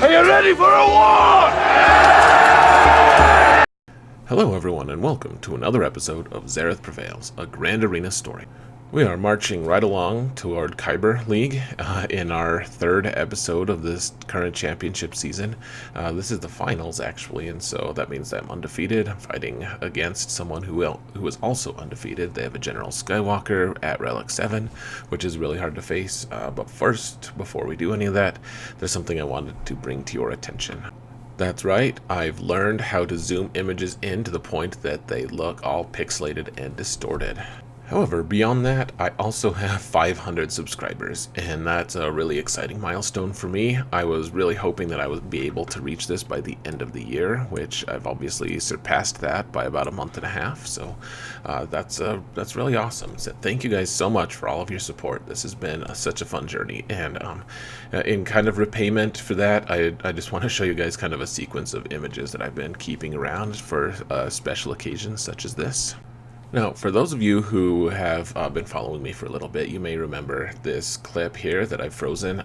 Are you ready for a war? Hello everyone and welcome to another episode of Xaereth Prevails, a Grand Arena story. We are marching right along toward Kyber League in our third episode of this current championship season. This is the finals actually, and so that means that I'm undefeated. I'm fighting against someone who is also undefeated. They have a General Skywalker at Relic 7, which is really hard to face. But first, before we do any of that, there's something I wanted to bring to your attention. That's right, I've learned how to zoom images in to the point that they look all pixelated and distorted. However, beyond that, I also have 500 subscribers, and that's a really exciting milestone for me. I was really hoping that I would be able to reach this by the end of the year, which I've obviously surpassed that by about a month and a half, so that's really awesome. So thank you guys so much for all of your support. This has been such a fun journey, and in kind of repayment for that, I just want to show you guys kind of a sequence of images that I've been keeping around for special occasions such as this. Now, for those of you who have been following me for a little bit, you may remember this clip here that I've frozen.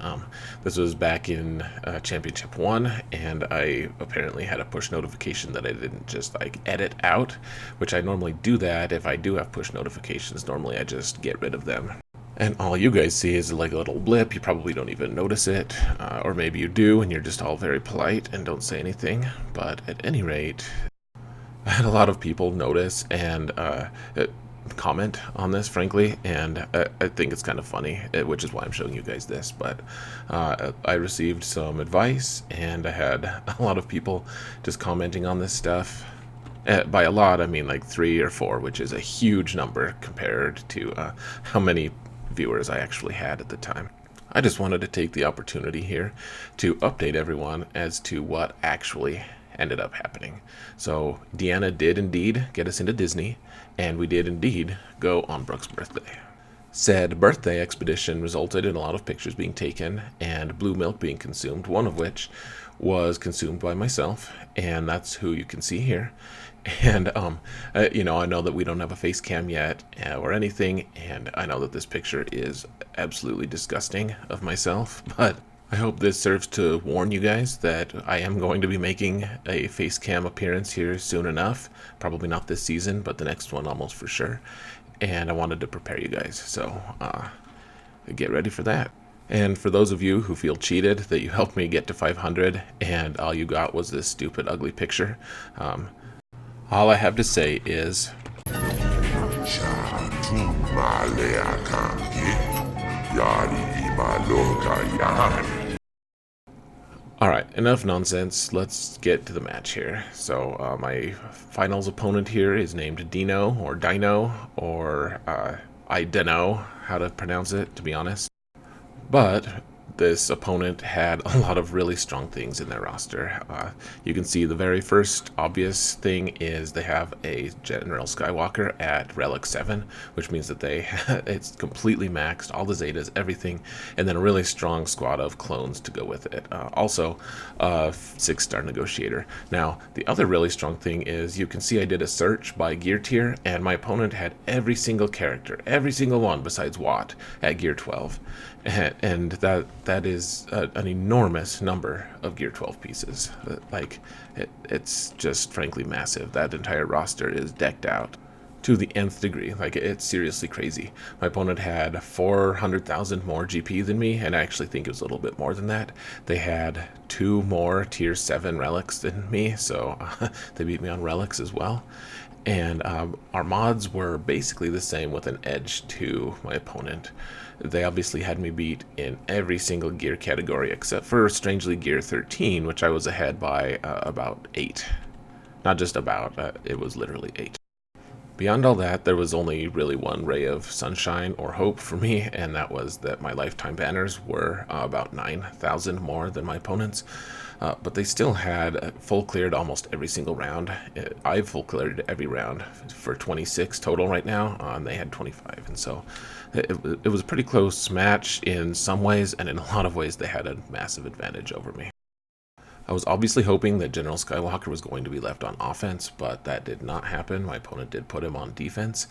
This was back in Championship 1, and I apparently had a push notification that I didn't just edit out, which I normally do that. If I do have push notifications, normally I just get rid of them. And all you guys see is like a little blip. You probably don't even notice it, or maybe you do, and you're just all very polite and don't say anything. But at any rate, I had a lot of people notice and comment on this, frankly, and I think it's kind of funny, which is why I'm showing you guys this. But I received some advice, and I had a lot of people just commenting on this stuff. By a lot, I mean like 3 or 4, which is a huge number compared to how many viewers I actually had at the time. I just wanted to take the opportunity here to update everyone as to what actually ended up happening. So Deanna did indeed get us into Disney, and we did indeed go on Brooke's birthday. Said birthday expedition resulted in a lot of pictures being taken and blue milk being consumed, one of which was consumed by myself, and that's who you can see here. And I know that we don't have a face cam yet or anything, and I know that this picture is absolutely disgusting of myself, but I hope this serves to warn you guys that I am going to be making a face cam appearance here soon enough. Probably not this season, but the next one almost for sure. And I wanted to prepare you guys, so get ready for that. And for those of you who feel cheated that you helped me get to 500 and all you got was this stupid, ugly picture, all I have to say is, alright, enough nonsense. Let's get to the match here. So my finals opponent here is named Dino, or I don't know how to pronounce it, to be honest. But this opponent had a lot of really strong things in their roster. You can see the very first obvious thing is they have a General Skywalker at Relic 7, which means that it's completely maxed, all the Zetas, everything, and then a really strong squad of clones to go with it. Also, a 6-star Negotiator. Now, the other really strong thing is you can see I did a search by gear tier, and my opponent had every single character, every single one besides Watt, at gear 12. And that is an enormous number of Gear 12 pieces. It's just frankly massive. That entire roster is decked out to the nth degree. It's seriously crazy. My opponent had 400,000 more GP than me, and I actually think it was a little bit more than that. They had 2 more tier 7 relics than me, so they beat me on relics as well. And our mods were basically the same with an edge to my opponent. They obviously had me beat in every single gear category except for, strangely, gear 13, which I was ahead by about 8. Not just about, it was literally 8. Beyond all that, there was only really one ray of sunshine or hope for me, and that was that my lifetime banners were about 9,000 more than my opponent's. But they still had full cleared almost every single round. I've full cleared every round for 26 total right now, and they had 25. And so it was a pretty close match in some ways, and in a lot of ways they had a massive advantage over me. I was obviously hoping that General Skywalker was going to be left on offense, but that did not happen. My opponent did put him on defense,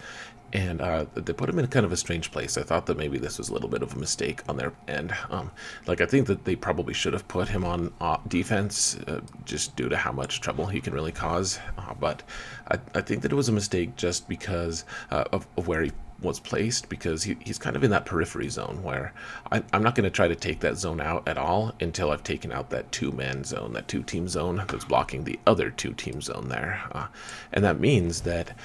and they put him in kind of a strange place. I thought that maybe this was a little bit of a mistake on their end. I think that they probably should have put him on defense just due to how much trouble he can really cause. But I think that it was a mistake just because of where he was placed, because he's kind of in that periphery zone where I'm not going to try to take that zone out at all until I've taken out that two-man zone, that two-team zone that's blocking the other two-team zone there. And that means that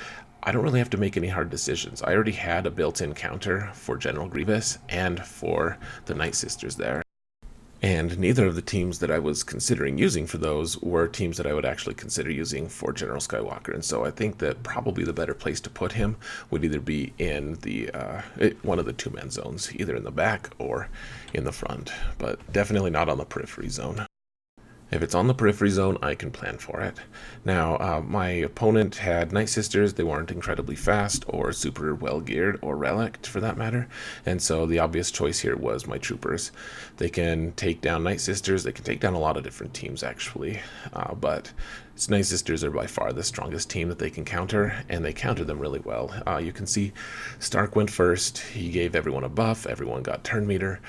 I don't really have to make any hard decisions. I already had a built-in counter for General Grievous and for the Night Sisters there. And neither of the teams that I was considering using for those were teams that I would actually consider using for General Skywalker. And so I think that probably the better place to put him would either be in the one of the two-man zones, either in the back or in the front, but definitely not on the periphery zone. If it's on the periphery zone, I can plan for it. Now, my opponent had Night Sisters. They weren't incredibly fast or super well geared or relict for that matter. And so the obvious choice here was my troopers. They can take down Night Sisters. They can take down a lot of different teams actually. But Night Sisters are by far the strongest team that they can counter, and they counter them really well. You can see Stark went first. He gave everyone a buff. Everyone got turn meter.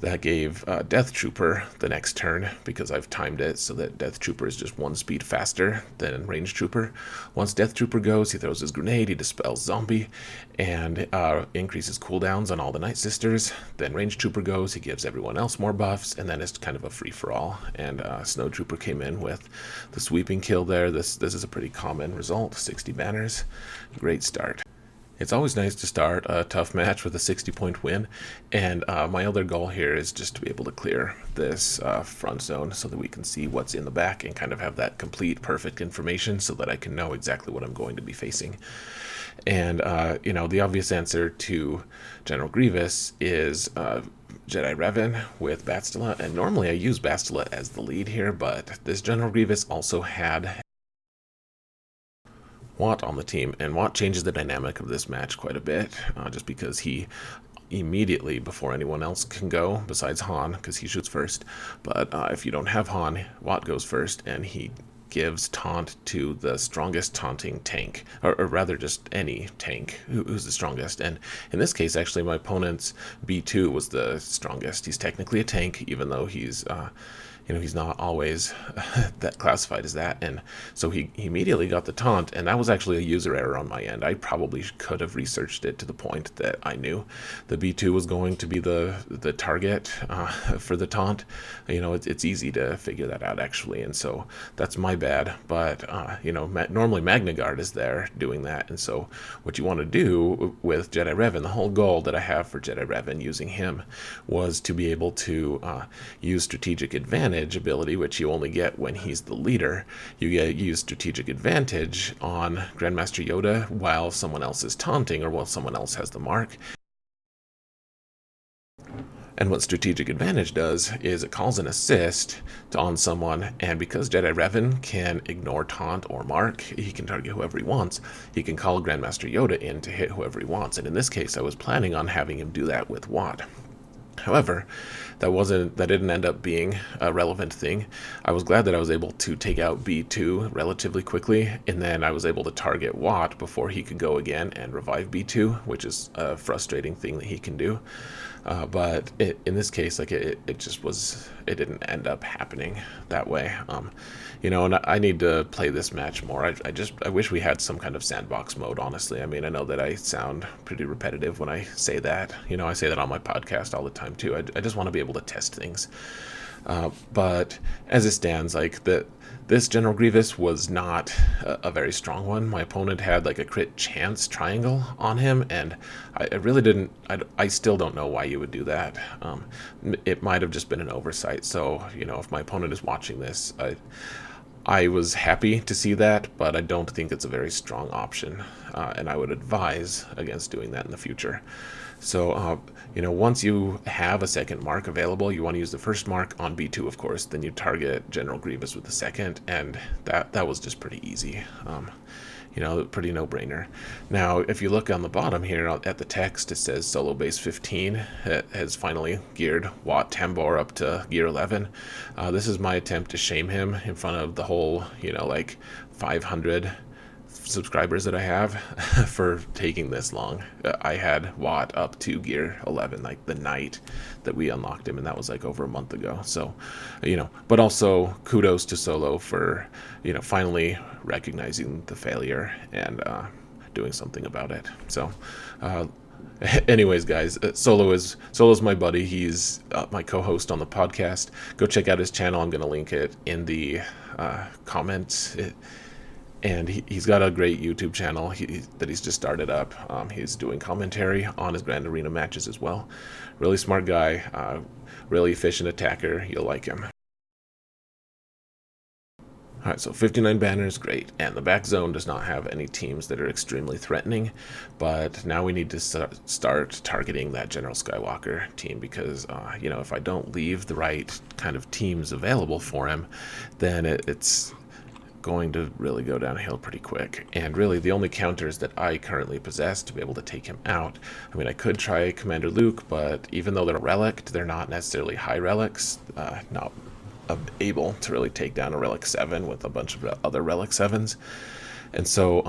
That gave Death Trooper the next turn, because I've timed it so that Death Trooper is just one speed faster than Range Trooper. Once Death Trooper goes, he throws his grenade, he dispels zombie, and increases cooldowns on all the Night Sisters. Then Range Trooper goes, he gives everyone else more buffs, and then it's kind of a free-for-all. And Snow Trooper came in with the sweeping kill there. This is a pretty common result, 60 banners. Great start. It's always nice to start a tough match with a 60-point win, and my other goal here is just to be able to clear this front zone so that we can see what's in the back and kind of have that complete, perfect information so that I can know exactly what I'm going to be facing. And, the obvious answer to General Grievous is Jedi Revan with Bastila, and normally I use Bastila as the lead here, but this General Grievous also had Watt on the team, and Watt changes the dynamic of this match quite a bit, just because he immediately, before anyone else can go, besides Han, because he shoots first, but if you don't have Han, Watt goes first, and he gives taunt to the strongest taunting tank, or rather just any tank who's the strongest. And in this case, actually, my opponent's B2 was the strongest. He's technically a tank, even though he's he's not always that classified as that. And so he immediately got the taunt, and that was actually a user error on my end. I probably could have researched it to the point that I knew the B2 was going to be the target for the taunt. It's easy to figure that out, actually, and so that's my bad. But normally Magna Guard is there doing that, and so what you want to do with Jedi Revan, the whole goal that I have for Jedi Revan using him was to be able to use strategic advantage ability, which you only get when he's the leader. You use strategic advantage on Grandmaster Yoda while someone else is taunting or while someone else has the mark. And what strategic advantage does is it calls an assist on someone, and because Jedi Revan can ignore taunt or mark, he can target whoever he wants. He can call Grandmaster Yoda in to hit whoever he wants, and in this case I was planning on having him do that with Watt. However, that didn't end up being a relevant thing. I was glad that I was able to take out B2 relatively quickly, and then I was able to target Watt before he could go again and revive B2, which is a frustrating thing that he can do. But in this case, it didn't end up happening that way. And I need to play this match more. I wish we had some kind of sandbox mode, honestly. I mean, I know that I sound pretty repetitive when I say that. I say that on my podcast all the time too. I just want to be able to test things. But as it stands, this General Grievous was not a very strong one. My opponent had a crit chance triangle on him, and I really didn't. I still don't know why you would do that. It might have just been an oversight. So if my opponent is watching this, I was happy to see that, but I don't think it's a very strong option, and I would advise against doing that in the future. So, once you have a second mark available, you want to use the first mark on B2, of course, then you target General Grievous with the second, and that was just pretty easy. pretty no-brainer. Now, if you look on the bottom here at the text, it says solo base 15. It has finally geared Wat Tambor up to gear 11. This is my attempt to shame him in front of the whole, 500 subscribers that I have for taking this long. I had Watt up to gear 11 like the night that we unlocked him, and that was like over a month ago. So, but also kudos to Solo for, finally recognizing the failure and doing something about it. So, anyways, guys, Solo's my buddy. He's my co-host on the podcast. Go check out his channel. I'm going to link it in the comments. And he's got a great YouTube channel that he's just started up. He's doing commentary on his Grand Arena matches as well. Really smart guy, really efficient attacker. You'll like him. Alright, so 59 banners, great. And the back zone does not have any teams that are extremely threatening, but now we need to start targeting that General Skywalker team because, if I don't leave the right kind of teams available for him, then it's going to really go downhill pretty quick. And really the only counters that I currently possess to be able to take him out, I could try Commander Luke, but even though they're relicked, they're not necessarily high relics, not able to really take down a relic 7 with a bunch of other relic 7s. And so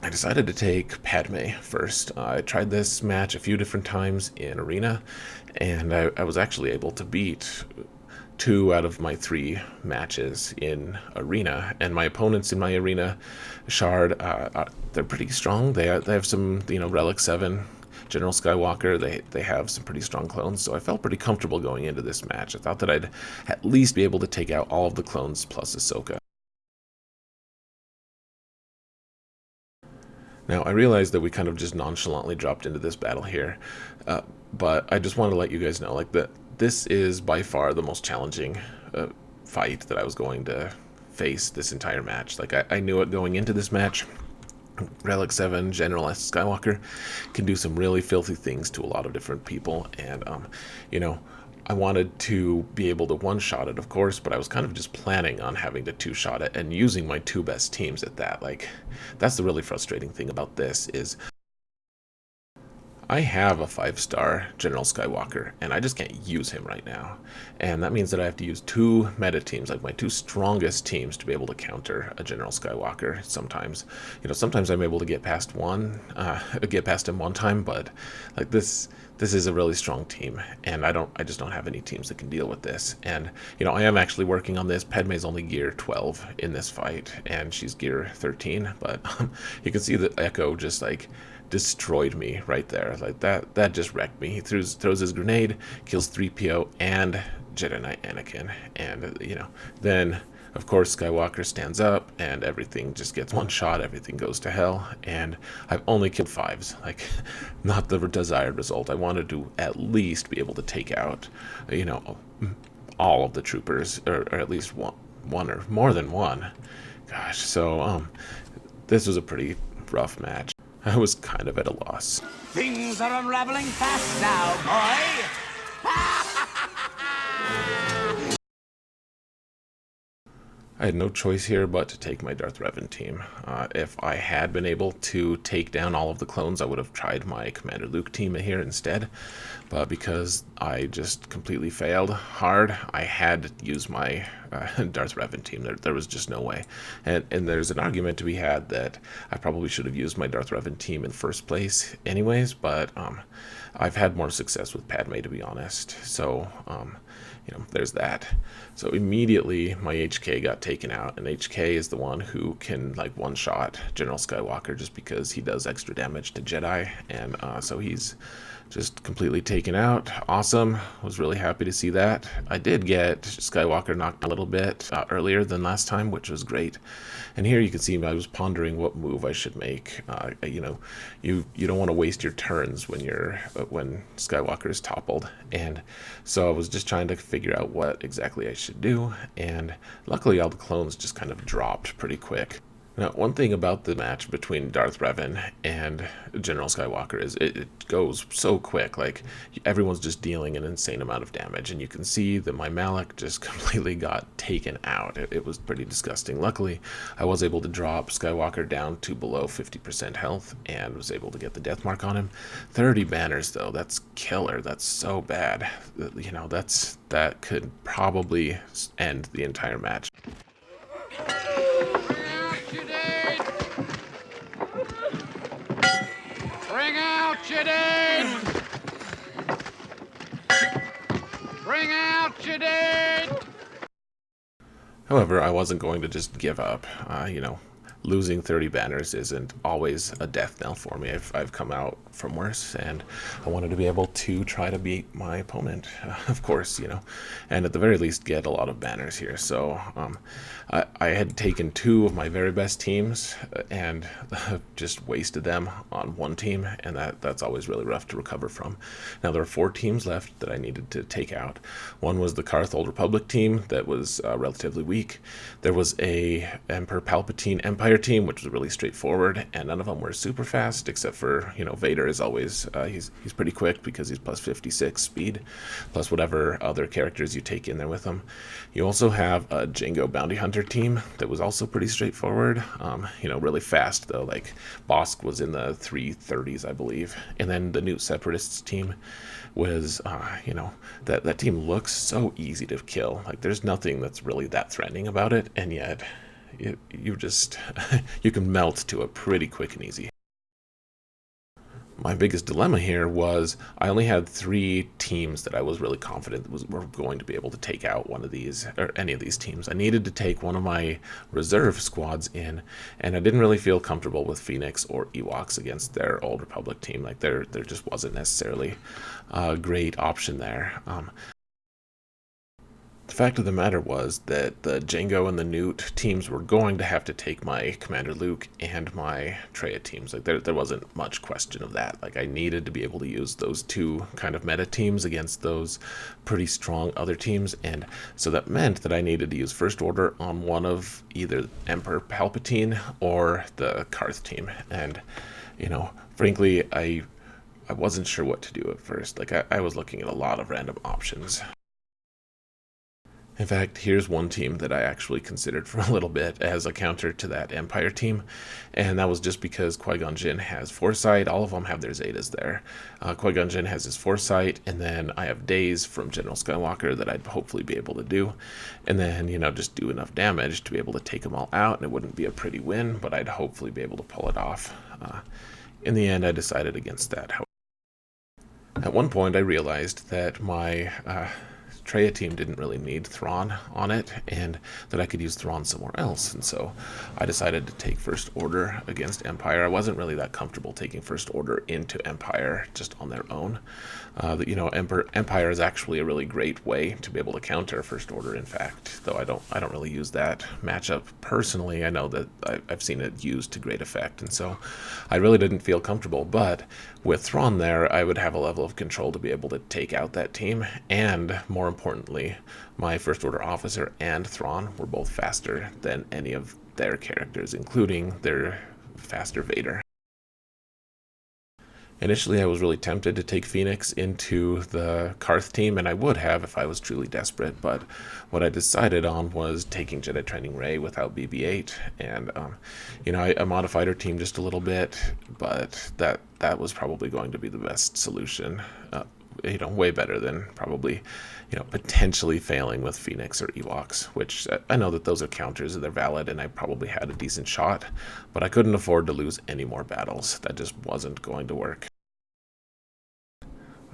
I decided to take Padme first. I tried this match a few different times in Arena, and I was actually able to beat 2 out of my 3 matches in Arena, and my opponents in my Arena Shard, they're pretty strong. They have some, Relic 7, General Skywalker, they have some pretty strong clones, so I felt pretty comfortable going into this match. I thought that I'd at least be able to take out all of the clones plus Ahsoka. Now, I realized that we kind of just nonchalantly dropped into this battle here, but I just wanted to let you guys know, that this is by far the most challenging fight that I was going to face this entire match. I knew it going into this match. Relic 7 General Skywalker can do some really filthy things to a lot of different people, and I wanted to be able to one-shot it, of course, but I was kind of just planning on having to two-shot it and using my 2 best teams at that. That's the really frustrating thing about this is I have a 5-star General Skywalker, and I just can't use him right now. And that means that I have to use 2 meta teams, my 2 strongest teams, to be able to counter a General Skywalker sometimes. Sometimes I'm able to get past him one time, but this is a really strong team, and I just don't have any teams that can deal with this. And, I am actually working on this. Padme's only gear 12 in this fight, and she's gear 13, but you can see that Echo just, destroyed me right there. That just wrecked me. He throws his grenade, kills 3PO and Jedi Knight Anakin, and then of course Skywalker stands up and everything just gets one shot, everything goes to hell, and I've only killed 5s, not the desired result. I wanted to at least be able to take out all of the troopers, or at least one or more than one. Gosh, so this was a pretty rough match. I was kind of at a loss. Things are unraveling fast now, boy! I had no choice here but to take my Darth Revan team. If I had been able to take down all of the clones, I would have tried my Commander Luke team here instead. But because I just completely failed hard, I had to use my Darth Revan team. There was just no way. And there's an argument to be had that I probably should have used my Darth Revan team in the first place anyways, but I've had more success with Padme, to be honest. So, there's that. So immediately my HK got taken out, and HK is the one who can one-shot General Skywalker just because he does extra damage to Jedi, and so he's just completely taken out. Awesome. Was really happy to see that. I did get Skywalker knocked a little bit earlier than last time, which was great. And here you can see I was pondering what move I should make. You don't want to waste your turns when Skywalker is toppled, and so I was just trying to figure out what exactly I should do. And luckily, all the clones just kind of dropped pretty quick. Now, one thing about the match between Darth Revan and General Skywalker is it goes so quick. Like, everyone's just dealing an insane amount of damage, and you can see that my Malak just completely got taken out. It was pretty disgusting. Luckily, I was able to drop Skywalker down to below 50% health and was able to get the death mark on him. 30 banners, though, that's killer. That's so bad. You know, that could probably end the entire match. Bring out Jedi! Bring out Jedi! However, I wasn't going to just give up. You know, losing 30 banners isn't always a death knell for me. I've come out from worse, and I wanted to be able to try to beat my opponent, of course, you know, and at the very least get a lot of banners here. So I had taken 2 of my very best teams and just wasted them on one team, and that's always really rough to recover from. Now, there are 4 teams left that I needed to take out. One was the Karth Old Republic team that was relatively weak. There was a Emperor Palpatine Empire team, which was really straightforward, and none of them were super fast, except for, you know, Vader is always, he's pretty quick because he's plus 56 speed, plus whatever other characters you take in there with him. You also have a Jango Bounty Hunter team that was also pretty straightforward, you know, really fast though, like Bosk was in the 330s, I believe. And then the Newt Separatists team was, you know, that team looks so easy to kill. Like, there's nothing that's really that threatening about it, and yet you just you can melt to it pretty quick and easy. My biggest dilemma here was I only had 3 teams that I was really confident were going to be able to take out one of these, or any of these teams. I needed to take one of my reserve squads in, and I didn't really feel comfortable with Phoenix or Ewoks against their Old Republic team. Like, there just wasn't necessarily a great option there. The fact of the matter was that the Jango and the Newt teams were going to have to take my Commander Luke and my Traya teams. Like, there wasn't much question of that. Like, I needed to be able to use those 2 kind of meta teams against those pretty strong other teams, and so that meant that I needed to use First Order on one of either Emperor Palpatine or the Karth team. And, you know, frankly, I wasn't sure what to do at first. Like, I was looking at a lot of random options. In fact, here's one team that I actually considered for a little bit as a counter to that Empire team, and that was just because Qui-Gon Jinn has Foresight. All of them have their Zetas there. Qui-Gon Jinn has his Foresight, and then I have Days from General Skywalker that I'd hopefully be able to do, and then, you know, just do enough damage to be able to take them all out, and it wouldn't be a pretty win, but I'd hopefully be able to pull it off. In the end, I decided against that. At one point, I realized that my Traya team didn't really need Thrawn on it, and that I could use Thrawn somewhere else, and so I decided to take First Order against Empire. I wasn't really that comfortable taking First Order into Empire just on their own. You know, Empire is actually a really great way to be able to counter First Order, in fact, though I don't really use that matchup personally. I know that I've seen it used to great effect, and so I really didn't feel comfortable, but with Thrawn there, I would have a level of control to be able to take out that team, and more importantly, my First Order officer and Thrawn were both faster than any of their characters, including their faster Vader. Initially, I was really tempted to take Phoenix into the Karth team, and I would have if I was truly desperate, but what I decided on was taking Jedi Training Rey without BB-8, and, you know, I modified her team just a little bit, but that was probably going to be the best solution. You know, way better than probably, you know, potentially failing with Phoenix or Ewoks, which I know that those are counters and they're valid, and I probably had a decent shot, but I couldn't afford to lose any more battles. That just wasn't going to work.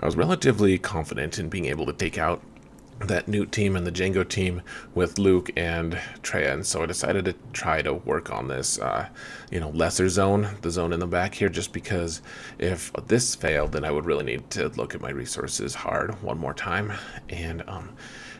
I was relatively confident in being able to take out that Newt team and the Jango team with Luke and Traya, and so I decided to try to work on this, you know, lesser zone, the zone in the back here, just because if this failed, then I would really need to look at my resources hard one more time, and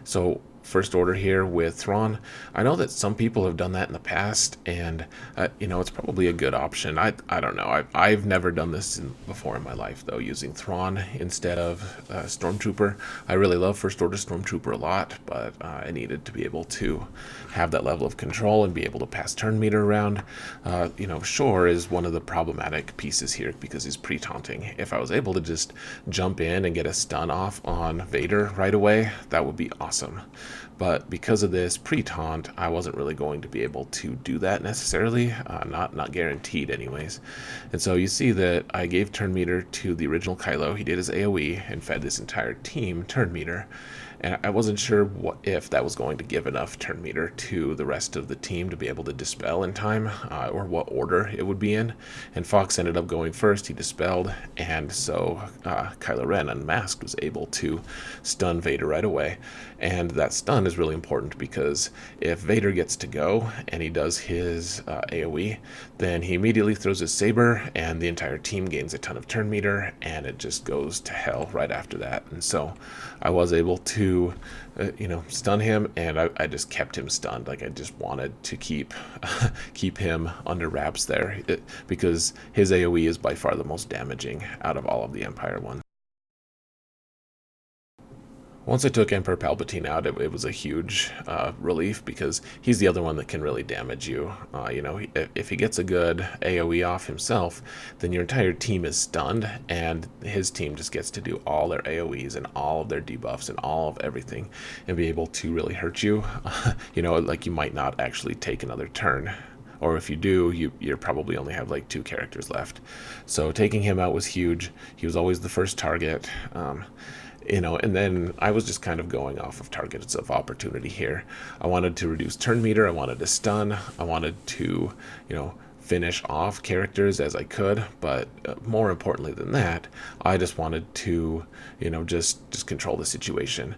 so First Order here with Thrawn. I know that some people have done that in the past, and it's probably a good option. I don't know. I've never done this before in my life, though, using Thrawn instead of Stormtrooper. I really love First Order Stormtrooper a lot, but I needed to be able to have that level of control and be able to pass turn meter around. Shore is one of the problematic pieces here because he's pre-taunting. If I was able to just jump in and get a stun off on Vader right away, that would be awesome. But because of this pre-taunt, I wasn't really going to be able to do that necessarily, not guaranteed anyways. And so you see that I gave turn meter to the original Kylo. He did his AoE and fed this entire team turn meter. And I wasn't sure if that was going to give enough turn meter to the rest of the team to be able to dispel in time, or what order it would be in. And Fox ended up going first. He dispelled, and so Kylo Ren, unmasked, was able to stun Vader right away. And that stun is really important because if Vader gets to go and he does his AoE, then he immediately throws his saber, and the entire team gains a ton of turn meter, and it just goes to hell right after that. And so I was able to stun him, and I just kept him stunned. Like, I just wanted to keep him under wraps there, because his AoE is by far the most damaging out of all of the Empire ones. Once I took Emperor Palpatine out, it was a huge relief, because he's the other one that can really damage you. If he gets a good AoE off himself, then your entire team is stunned, and his team just gets to do all their AoEs and all of their debuffs and all of everything, and be able to really hurt you. Like, you might not actually take another turn. Or if you do, you probably only have like 2 characters left. So taking him out was huge. He was always the first target. And then I was just kind of going off of targets of opportunity here. I wanted to reduce turn meter, I wanted to stun, I wanted to, finish off characters as I could, but more importantly than that, I just wanted to, just control the situation.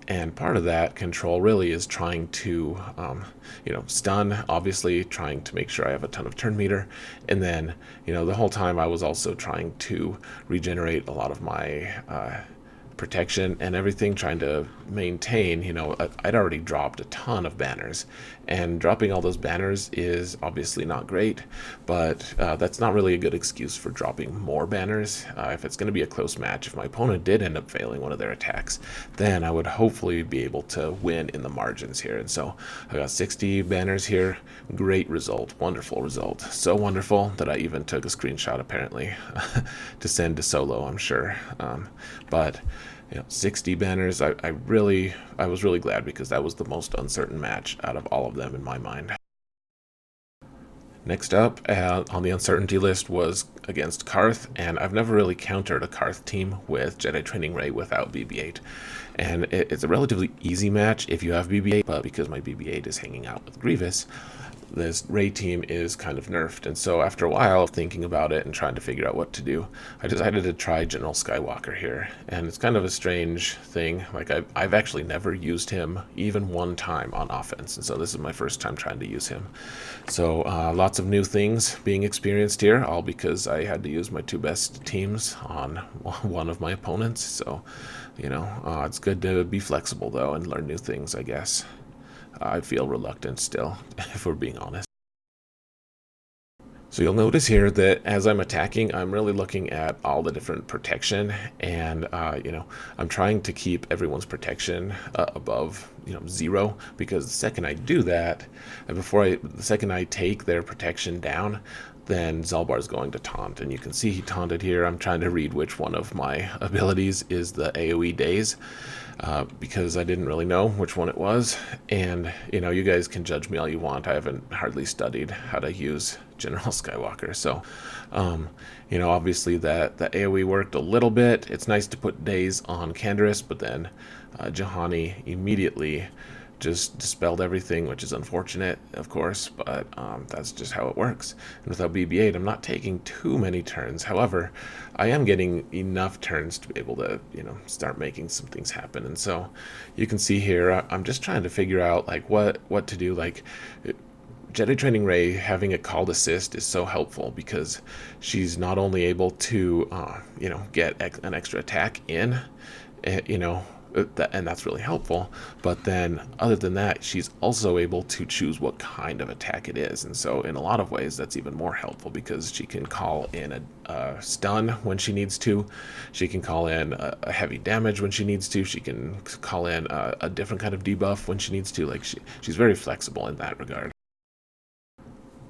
And part of that control really is trying to, stun, obviously, trying to make sure I have a ton of turn meter. And then, the whole time I was also trying to regenerate a lot of my protection and everything, trying to maintain. I'd already dropped a ton of banners, and dropping all those banners is obviously not great, but that's not really a good excuse for dropping more banners. If it's going to be a close match, if my opponent did end up failing one of their attacks, then I would hopefully be able to win in the margins here. And so I got 60 banners here. Great result, wonderful result, so wonderful that I even took a screenshot apparently to send to Solo, I'm sure. But 60 banners, I was really glad, because that was the most uncertain match out of all of them in my mind. Next up on the uncertainty list was against Karth, and I've never really countered a Karth team with Jedi Training Rey without BB-8. And it's a relatively easy match if you have BB-8, but because my BB-8 is hanging out with Grievous, this Rey team is kind of nerfed. And so after a while of thinking about it and trying to figure out what to do, I decided to try General Skywalker here. And it's kind of a strange thing. Like, I've actually never used him even one time on offense, and so this is my first time trying to use him. So lots of new things being experienced here, all because I had to use my 2 best teams on one of my opponents. So it's good to be flexible though and learn new things, I guess. I feel reluctant still, if we're being honest. So you'll notice here that as I'm attacking, I'm really looking at all the different protection, and I'm trying to keep everyone's protection above 0, because the second I do that, and the second I take their protection down, then Zalbar's going to taunt. And you can see he taunted here. I'm trying to read which one of my abilities is the AoE daze, because I didn't really know which one it was. And you guys can judge me all you want. I haven't hardly studied how to use General Skywalker, so obviously the AoE worked a little bit. It's nice to put daze on Canderous, but then Juhani immediately just dispelled everything, which is unfortunate, of course, but that's just how it works. And without BB-8, I'm not taking too many turns. However, I am getting enough turns to be able to, start making some things happen. And so you can see here, I'm just trying to figure out like what to do. Like, Jedi Training Rey having a called assist is so helpful, because she's not only able to, get an extra attack in, and that's really helpful. But then other than that, she's also able to choose what kind of attack it is, and so in a lot of ways that's even more helpful, because she can call in a stun when she needs to, she can call in a heavy damage when she needs to, she can call in a different kind of debuff when she needs to. Like, she's very flexible in that regard.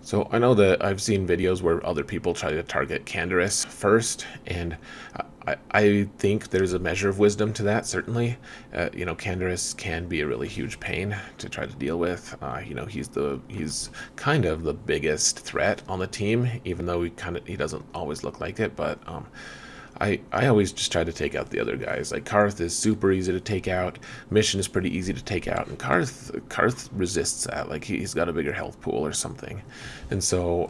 So I know that I've seen videos where other people try to target Canderous first, and I think there's a measure of wisdom to that, certainly. Canderous can be a really huge pain to try to deal with. He's kind of the biggest threat on the team, even though he doesn't always look like it, but I always just try to take out the other guys. Like, Karth is super easy to take out. Mission is pretty easy to take out, and Karth resists that. Like, he's got a bigger health pool or something, and so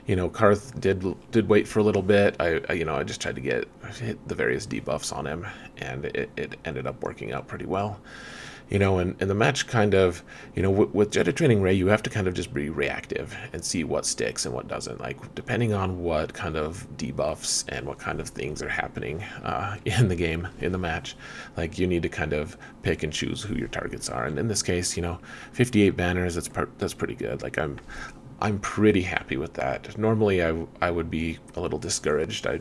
Karth did wait for a little bit. I just tried to hit the various debuffs on him, and it ended up working out pretty well. And the match kind of, with Jedi Training Rey, you have to kind of just be reactive and see what sticks and what doesn't. Like, depending on what kind of debuffs and what kind of things are happening in the game, in the match, like, you need to kind of pick and choose who your targets are. And in this case, 58 banners, that's pretty good. Like, I'm pretty happy with that. Normally, I would be a little discouraged. I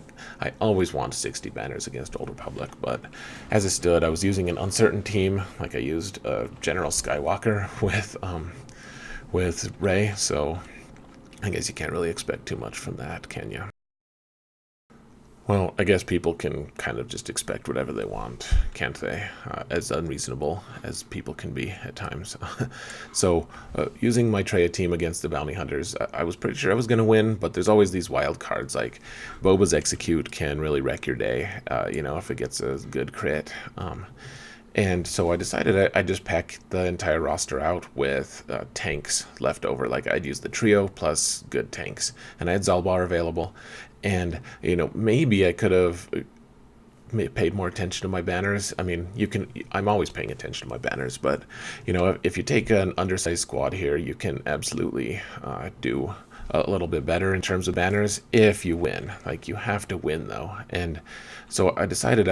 always want 60 banners against Old Republic, but as it stood, I was using an uncertain team. Like, I used General Skywalker with Rey, so I guess you can't really expect too much from that, can you? Well, I guess people can kind of just expect whatever they want, can't they? As unreasonable as people can be at times. So, using my Traya team against the Bounty Hunters, I was pretty sure I was going to win, but there's always these wild cards, like Boba's Execute can really wreck your day, if it gets a good crit. And so I decided I'd just pack the entire roster out with tanks left over. Like, I'd use the trio plus good tanks, and I had Zalbar available. And maybe I could have paid more attention to my banners. I mean, I'm always paying attention to my banners, but if you take an undersized squad here, you can absolutely do a little bit better in terms of banners if you win. Like, you have to win though. And so I decided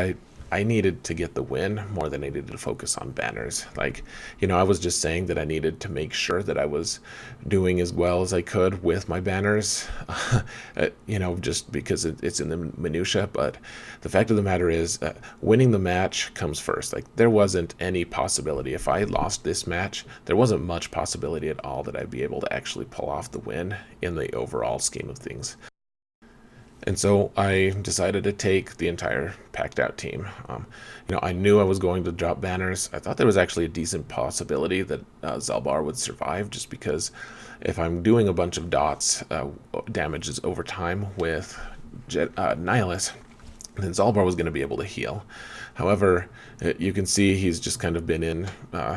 I needed to get the win more than I needed to focus on banners. Like, I was just saying that I needed to make sure that I was doing as well as I could with my banners, just because it's in the minutia. But the fact of the matter is, winning the match comes first. Like, there wasn't any possibility. If I lost this match, there wasn't much possibility at all that I'd be able to actually pull off the win in the overall scheme of things. And so I decided to take the entire packed out team. I knew I was going to drop banners. I thought there was actually a decent possibility that Zalbar would survive, just because if I'm doing a bunch of dots, damages over time with Nihilus, then Zalbar was going to be able to heal. However, you can see he's just kind of been in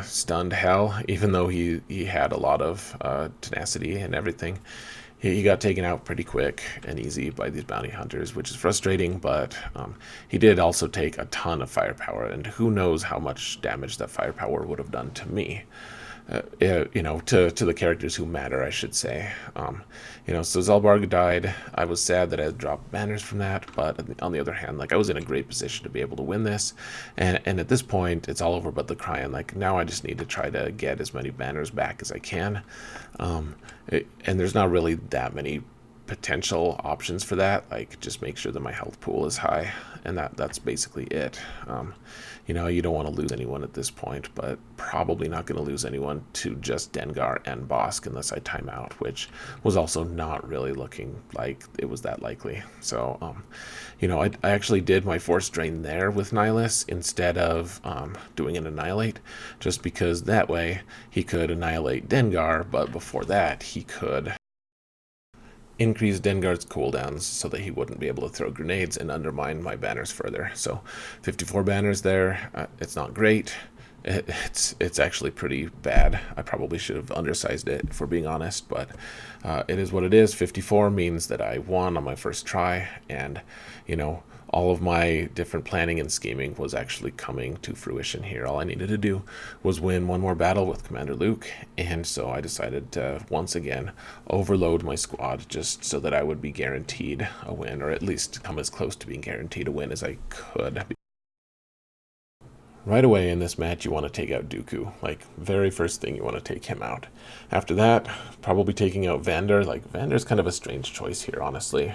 stunned hell, even though he had a lot of tenacity and everything. He got taken out pretty quick and easy by these bounty hunters, which is frustrating, but he did also take a ton of firepower, and who knows how much damage that firepower would have done to me. To the characters who matter, I should say. So Zalbar died. I was sad that I had dropped banners from that, but on the other hand, like, I was in a great position to be able to win this, and at this point, it's all over but the crying. Like, now I just need to try to get as many banners back as I can, and there's not really that many potential options for that. Like, just make sure that my health pool is high, and that's basically it. You don't want to lose anyone at this point, but probably not going to lose anyone to just Dengar and Bosk unless I time out, which was also not really looking like it was that likely. So, I actually did my Force Drain there with Nihilus instead of doing an Annihilate, just because that way he could annihilate Dengar, but before that he could increase Dengar's cooldowns so that he wouldn't be able to throw grenades and undermine my banners further. So 54 banners there. It's not great. It's actually pretty bad. I probably should have undersized it, if we're being honest, but it is what it is. 54 means that I won on my first try, and all of my different planning and scheming was actually coming to fruition here. All I needed to do was win one more battle with Commander Luke, and so I decided to once again overload my squad just so that I would be guaranteed a win, or at least come as close to being guaranteed a win as I could. Right away in this match, you want to take out Dooku. Like, very first thing, you want to take him out. After that, probably taking out Vander. Like, Vander's kind of a strange choice here, honestly.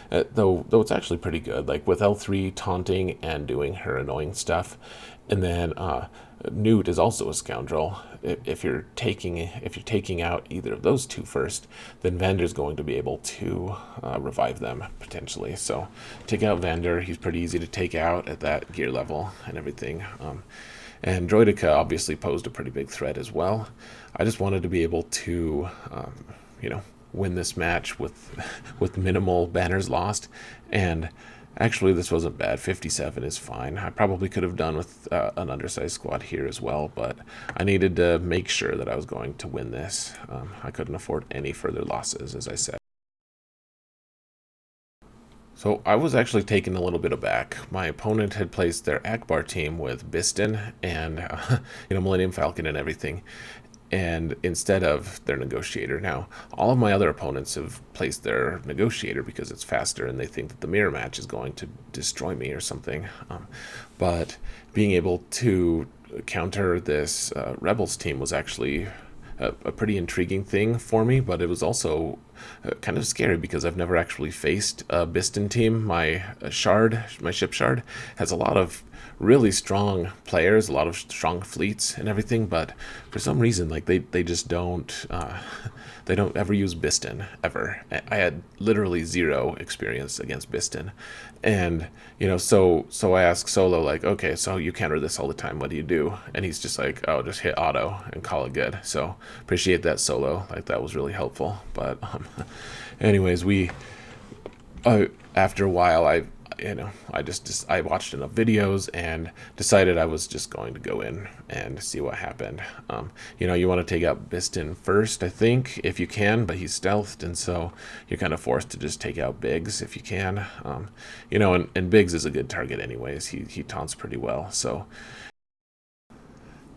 Though it's actually pretty good. Like, with L3 taunting and doing her annoying stuff. And then Newt is also a scoundrel. If you're taking out either of those two first, then Vander's going to be able to revive them potentially. So take out Vander. He's pretty easy to take out at that gear level and everything. And Droidica obviously posed a pretty big threat as well. I just wanted to be able to, win this match with minimal banners lost. And actually, this wasn't bad. 57 is fine. I probably could have done with an undersized squad here as well, but I needed to make sure that I was going to win this. I couldn't afford any further losses, as I said. So I was actually taken a little bit aback. My opponent had placed their Akbar team with Biston and Millennium Falcon and everything, and instead of their negotiator. Now, all of my other opponents have placed their negotiator because it's faster and they think that the mirror match is going to destroy me or something. But being able to counter this Rebels team was actually a pretty intriguing thing for me, but it was also kind of scary because I've never actually faced a Biston team. My ship shard, has a lot of really strong players, a lot of strong fleets and everything, but for some reason, like they just don't they don't ever use Biston ever. I had literally zero experience against Biston, and so I asked Solo, like, okay, so you counter this all the time, what do you do? And he's just like, oh, just hit auto and call it good. So appreciate that, Solo. Like, that was really helpful. But anyways, after a while, I watched enough videos and decided I was just going to go in and see what happened. You want to take out Biston first, I think, if you can, but he's stealthed, and so you're kind of forced to just take out Biggs if you can. And Biggs is a good target anyways. He taunts pretty well, so.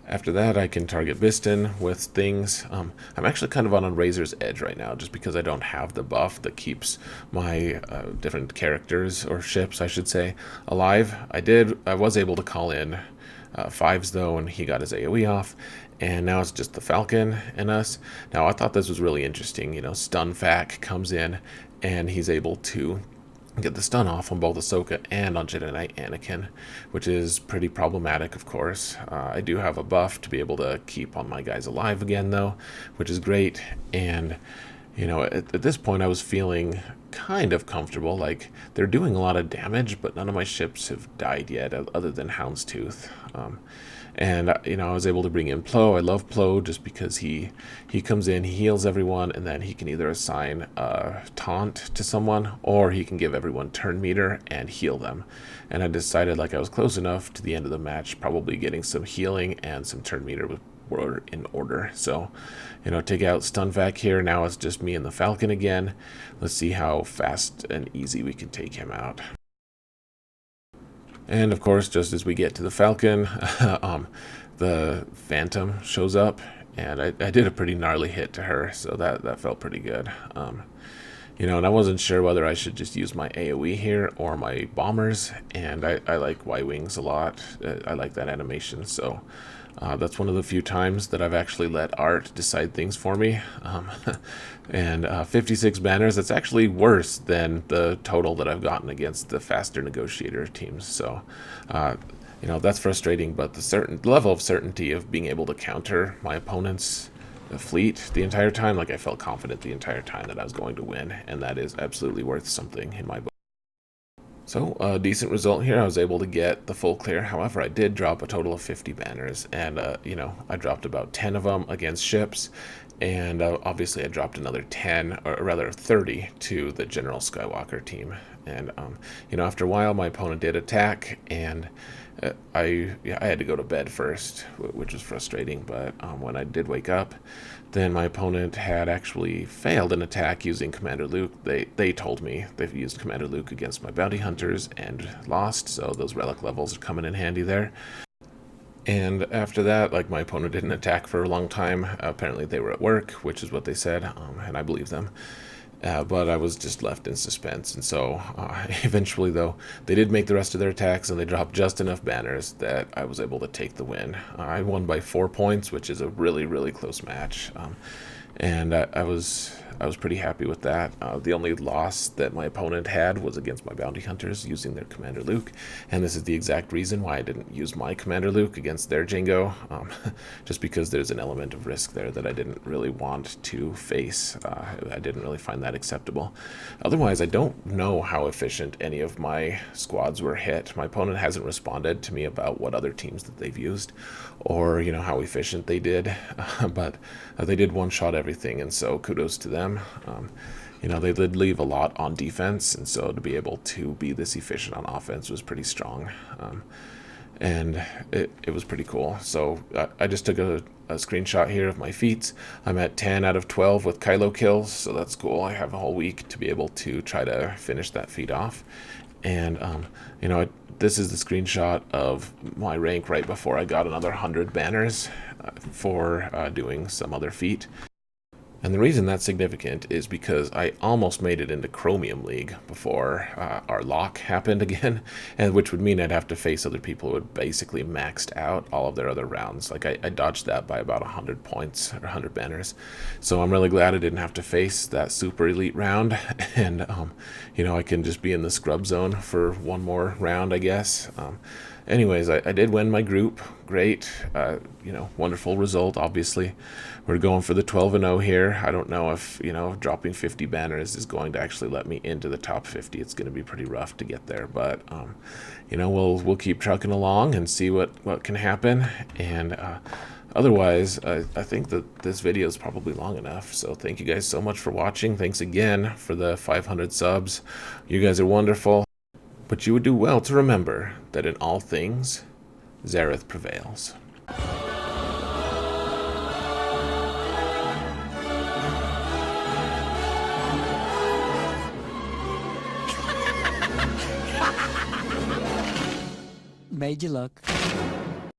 After that, I can target Biston with things. I'm actually kind of on a razor's edge right now, just because I don't have the buff that keeps my different characters, or ships, I should say, alive. I was able to call in Fives, though, and he got his AoE off. And now it's just the Falcon and us. Now, I thought this was really interesting. Stun Fac comes in, and he's able to get the stun off on both Ahsoka and on Jedi Knight Anakin, which is pretty problematic, of course. I do have a buff to be able to keep on my guys alive again, though, which is great. And, at this point, I was feeling kind of comfortable. Like, they're doing a lot of damage, but none of my ships have died yet, other than Houndstooth. And I was able to bring in Plo. I love Plo just because he comes in, he heals everyone, and then he can either assign a taunt to someone, or he can give everyone turn meter and heal them. And I decided, like, I was close enough to the end of the match, probably getting some healing and some turn meter were in order. So, take out Stun Vac here. Now it's just me and the Falcon again. Let's see how fast and easy we can take him out. And of course, just as we get to the Falcon, the Phantom shows up, and I did a pretty gnarly hit to her, so that felt pretty good. And I wasn't sure whether I should just use my AoE here or my bombers, and I like Y-Wings a lot. I like that animation, so that's one of the few times that I've actually let art decide things for me. And 56 banners, that's actually worse than the total that I've gotten against the faster negotiator teams. So, that's frustrating, but the level of certainty of being able to counter my opponent's fleet the entire time, like, I felt confident the entire time that I was going to win, and that is absolutely worth something in my book. So, a decent result here. I was able to get the full clear. However, I did drop a total of 50 banners, and, I dropped about 10 of them against ships, and obviously I dropped another 10, or rather 30, to the General Skywalker team. And, after a while, my opponent did attack, and I had to go to bed first, which was frustrating, but when I did wake up, then my opponent had actually failed an attack using Commander Luke. They told me they've used Commander Luke against my bounty hunters and lost, so those relic levels are coming in handy there. And after that, like, my opponent didn't attack for a long time. Apparently they were at work, which is what they said, and I believe them. But I was just left in suspense, and so eventually, though, they did make the rest of their attacks, and they dropped just enough banners that I was able to take the win. I won by 4 points, which is a really, really close match, and I was pretty happy with that. The only loss that my opponent had was against my bounty hunters using their Commander Luke, and this is the exact reason why I didn't use my Commander Luke against their Jango, just because there's an element of risk there that I didn't really want to face. I didn't really find that acceptable. Otherwise, I don't know how efficient any of my squads were hit. My opponent hasn't responded to me about what other teams that they've used, or how efficient they did, but they did one-shot everything, and so kudos to them. They did leave a lot on defense, and so to be able to be this efficient on offense was pretty strong, and it was pretty cool. So I just took a screenshot here of my feats. I'm at 10 out of 12 with Kylo kills, so that's cool. I have a whole week to be able to try to finish that feat off, and this is the screenshot of my rank right before I got another 100 banners for doing some other feat. And the reason that's significant is because I almost made it into Chromium League before our lock happened again, and which would mean I'd have to face other people who had basically maxed out all of their other rounds. Like I dodged that by about 100 points or 100 banners. So I'm really glad I didn't have to face that super elite round, and I can just be in the scrub zone for one more round, I guess. Anyways, I did win my group. Great. Wonderful result, obviously. We're going for the 12-0 here. I don't know if, dropping 50 banners is going to actually let me into the top 50. It's going to be pretty rough to get there, but, we'll keep trucking along and see what can happen. And otherwise, I think that this video is probably long enough. So thank you guys so much for watching. Thanks again for the 500 subs. You guys are wonderful. But you would do well to remember that in all things, Xaereth prevails. Made you look.